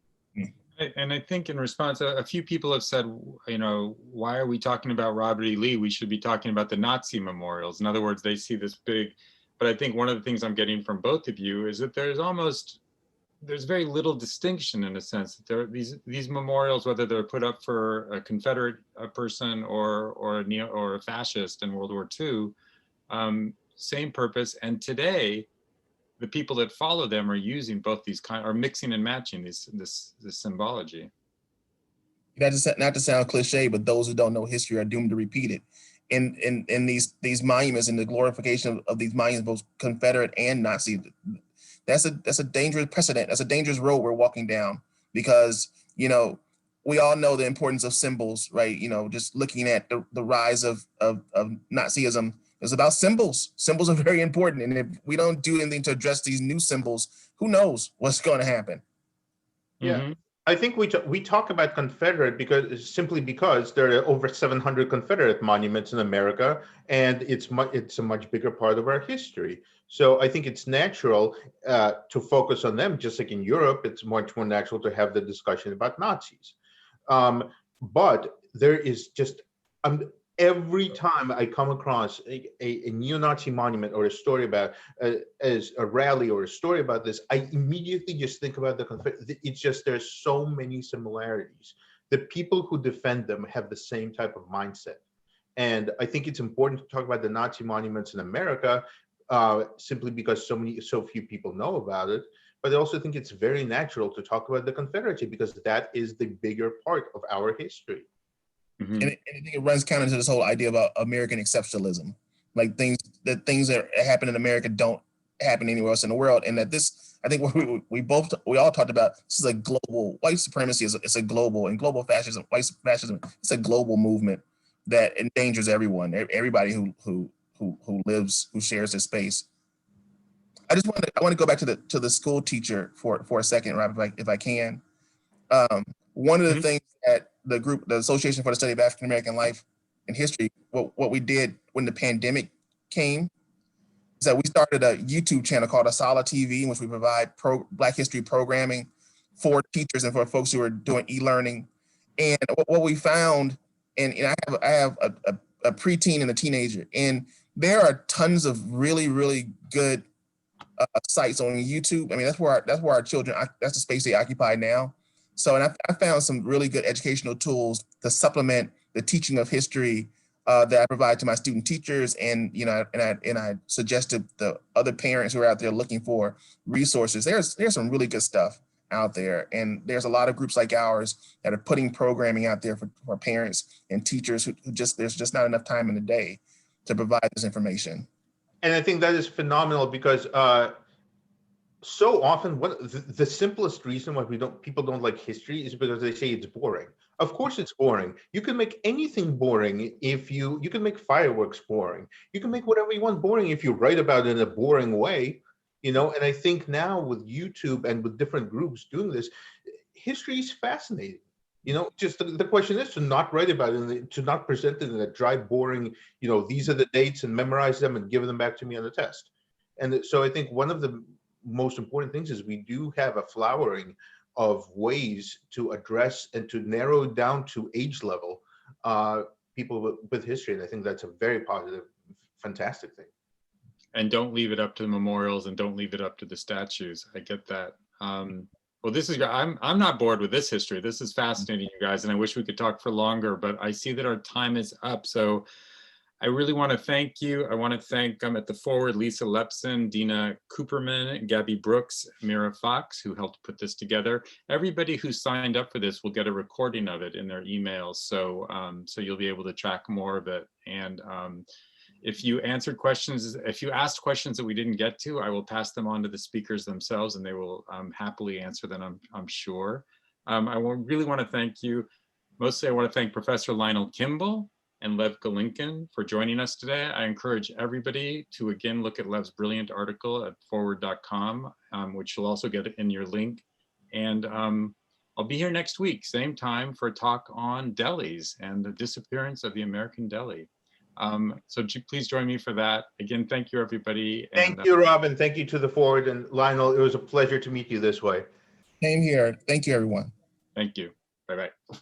And I think in response, a few people have said, you know, why are we talking about Robert E. Lee? We should be talking about the Nazi memorials. In other words, they see this big, but I think one of the things I'm getting from both of you is that there's very little distinction, in a sense, that there are these memorials, whether they're put up for a Confederate person or a fascist in World War II, same purpose. And today, the people that follow them are using both these are mixing and matching this symbology. Not to sound cliche, but those who don't know history are doomed to repeat it. In these monuments and the glorification of these monuments, both Confederate and Nazi, that's a dangerous precedent. That's a dangerous road we're walking down, because, you know, we all know the importance of symbols, right? You know, just looking at the rise of Nazism is about symbols. Symbols are very important. And if we don't do anything to address these new symbols, who knows what's going to happen? Yeah. Mm-hmm. I think we talk about Confederate because there are over 700 Confederate monuments in America, and it's a much bigger part of our history. So I think it's natural to focus on them, just like in Europe, it's much more natural to have the discussion about Nazis. But there is just every time I come across a neo-Nazi monument or a story about as a rally or a story about this, I immediately just think about the Confederate. It's just, there's so many similarities. The people who defend them have the same type of mindset. And I think it's important to talk about the Nazi monuments in America, simply because so few people know about it. But I also think it's very natural to talk about the Confederacy, because that is the bigger part of our history. Mm-hmm. And I think it runs counter to this whole idea about American exceptionalism, like things that happen in America don't happen anywhere else in the world. And that this, I think we all talked about, this is a global, white supremacy is a global, and global fascism, white fascism, it's a global movement that endangers everyone, everybody who lives, who shares this space. I want to go back to the school teacher for a second, Rob, if I can. One of the things that the Association for the Study of African American Life and History, what we did when the pandemic came, is that we started a YouTube channel called Asala TV, in which we provide Black history programming for teachers and for folks who are doing e-learning. And what we found, and I have a preteen and a teenager, and there are tons of really, really good sites on YouTube. I mean, that's where our children, that's the space they occupy now. So, and I found some really good educational tools to supplement the teaching of history that I provide to my student teachers, and I suggest to the other parents who are out there looking for resources. There's some really good stuff out there, and there's a lot of groups like ours that are putting programming out there for parents and teachers who there's just not enough time in the day to provide this information. And I think that is phenomenal, because so often the simplest reason why people don't like history is because they say it's boring. Of course it's boring. You can make anything boring if you can make fireworks boring. You can make whatever you want boring if you write about it in a boring way, you know. And I think now with YouTube and with different groups doing this, history is fascinating. You know, just the question is to not write about it, to not present it in a dry, boring, these are the dates, and memorize them and give them back to me on the test. And so I think one of the most important things is we do have a flowering of ways to address and to narrow down to age level people with history. And I think that's a very positive, fantastic thing. And don't leave it up to the memorials, and don't leave it up to the statues. I get that. Well, this is, I'm not bored with this history. This is fascinating, you guys, and I wish we could talk for longer, but I see that our time is up. So I really want to thank you. I want to thank at the forward, Lisa Lepson, Dina Cooperman, Gabby Brooks, Mira Fox, who helped put this together. Everybody who signed up for this will get a recording of it in their emails. So, so you'll be able to track more of it. And if you answered questions, if you asked questions that we didn't get to, I will pass them on to the speakers themselves, and they will happily answer them, I'm sure. I really want to thank you. Mostly I want to thank Professor Lionel Kimble and Lev Golinkin for joining us today. I encourage everybody to again look at Lev's brilliant article at forward.com, which you'll also get in your link. And I'll be here next week, same time, for a talk on delis and the disappearance of the American deli. So please join me for that. Again, thank you, everybody. Thank you, Robin. Thank you to the Forward, and Lionel, it was a pleasure to meet you this way. Same here. Thank you, everyone. Thank you. Bye-bye.